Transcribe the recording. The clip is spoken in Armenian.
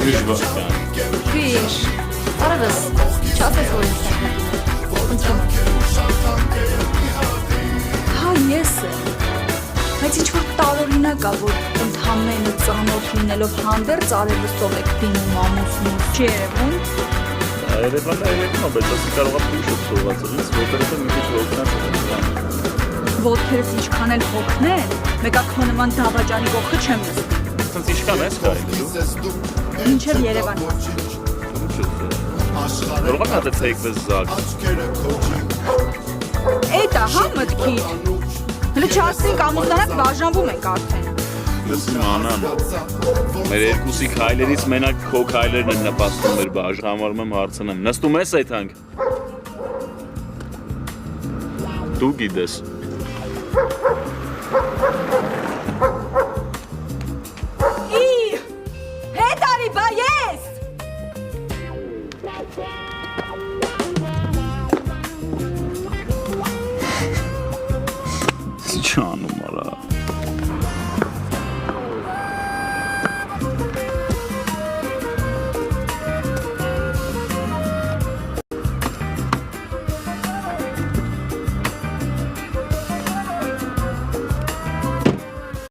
Գժվական։ Քույր, արևս, չասես որ ինձ ընտրում եմ։ Հա, ես եմ, բայց ինչ-որ տարօրինակ ա, որ ընդամենը ծանոթ լինելով հանդերձ արևսով եք դիմում ամուսնուց, չի երևում։ Երևանն է, բայց ասի կարող է փուշով սողացել, ինձ ոտերս է մի քիչ հոգնած է։ Ոտքերս ինչքան էլ հոգնեն, մեկա քո նման դավաճանի կողքը չեմ նստում։ Սենց ինչքան ես կարելի։ Մինչև Երևան։ Կարող է հատեցեիք վեզ զակ։ Էտա, հա մտքիր։ Հլը չասրինք ամուսնանակ բաժանվում ենք արդեն։ Լսում անան, մեր երկուսի քայլերից մենակ քո քայլերն են նպաստում մեր բաժան, համարում եմ հարցնեմ, նստում ես այդ հանք։ Դու գիտես։ Հետ արի, բա ես։ Չանում